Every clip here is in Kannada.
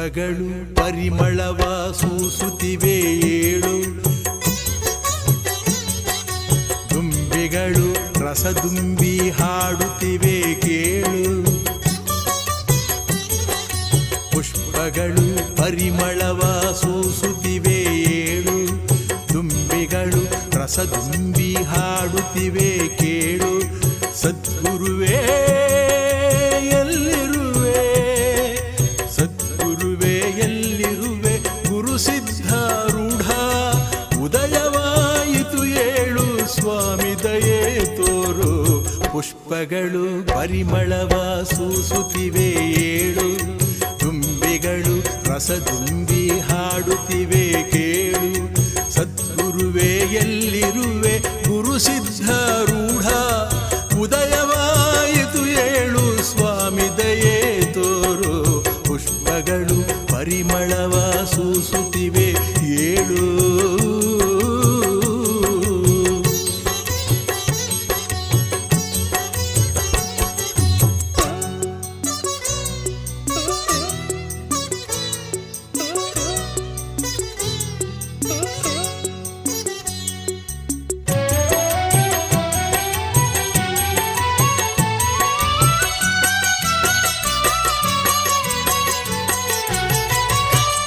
ಪುಷ್ಪಗಳು ಪರಿಮಳವ ಸೂಸುತ್ತಿವೆ ಏಳು, ದುಂಬಿಗಳು ರಸದುಂಬಿ ಹಾಡುತ್ತಿವೆ ಕೇಳು. ಪುಷ್ಪಗಳು ಪರಿಮಳವ ಸೂಸುತ್ತಿವೆ ಏಳು, ದುಂಬಿಗಳು ರಸದುಂಬಿ ಹಾಡುತ್ತಿವೆ ಕೇಳು. ಸದ್ಗುರುವೇ ಎಲ್ಲಿರುವೆ, ಸದ್ಗುರುವೇ ಎಲ್ಲಿರುವೆ, ಗುರು ಸಿದ್ಧಾರೂಢ ಉದಯವಾಯಿತು ಏಳು, ಸ್ವಾಮಿ ದಯೆ ತೋರು. ಪುಷ್ಪಗಳು ಪರಿಮಳವ ಸೂಸುತ್ತಿವೆ ಏಳು, ದುಂಬಿಗಳು ರಸದುಂಬಿ ಹಾಡುತ್ತಿವೆ ಕೇಳು. ಸದ್ಗುರುವೇ ಎಲ್ಲಿರುವೆ, ಗುರು ಸಿದ್ಧಾರೂಢ ಉದಯವಾಯಿತು ಏಳು, ಸ್ವಾಮಿ ದಯೆ ತೋರು. ಪುಷ್ಪಗಳು ಪರಿಮಳವ ಸೂಸುತ್ತಿವೆ ಏಳು.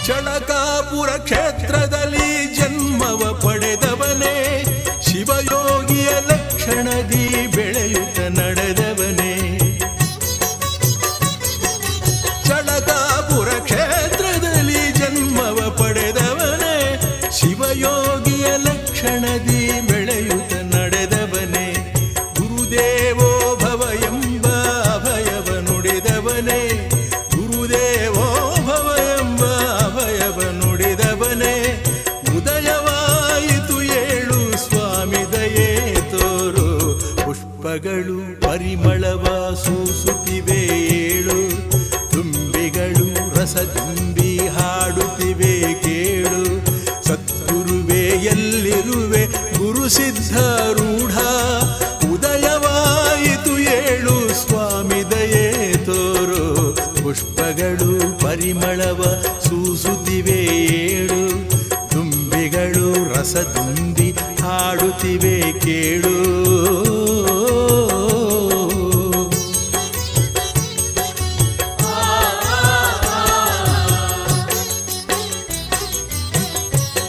ಚಳಕಾಪುರ ಕ್ಷೇತ್ರದಲ್ಲಿ ಜನ್ಮವ ಪಡೆದವನೇ, ಶಿವಯೋಗಿಯ ಲಕ್ಷಣದಿ ಬೆಳೆಯುತ್ತ ನಡೆದವನೇ. ಚಳಕಾಪುರ ಕ್ಷೇತ್ರದಲ್ಲಿ ಜನ್ಮವ ಪಡೆದವನೇ, ಶಿವಯೋಗಿಯ ಲಕ್ಷಣದಿ ಬೆಳೆಯುತ್ತ ನಡೆದವನೇ. ಗುರುದೇವೋ ಭವ ಎಂಬ ಅಭಯವ ನುಡಿದವನೇ, ಗುರುದೇವೋ ಭವ ಎಂಬ ಅಭಯವ ನುಡಿದವನೇ. ಉದಯವಾಯಿತು ಏಳು, ಸ್ವಾಮಿ ದಯೆ ತೋರು. ಪುಷ್ಪಗಳು ಪರಿಮಳವ ಸೂಸುತ್ತಿವೆ ಏಳು, ದುಂಬಿಗಳು ರಸದುಂಬಿ ಹಾಡುತ್ತಿವೆ ಕೇಳು. ಸದ್ಗುರುವೇ ಎಲ್ಲಿರುವೆ, ಗುರು ಸಿದ್ಧಾರೂಢ ಉದಯವಾಯಿತು ಏಳು, ಸ್ವಾಮಿ ದಯೆ ತೋರು. ಪುಷ್ಪಗಳು ಪರಿಮಳವ ಸೂಸುತ್ತಿವೆ ಏಳು, ದುಂಬಿಗಳು ರಸದುಂಬಿ ಹಾಡುತ್ತಿವೆ ಕೇಳು.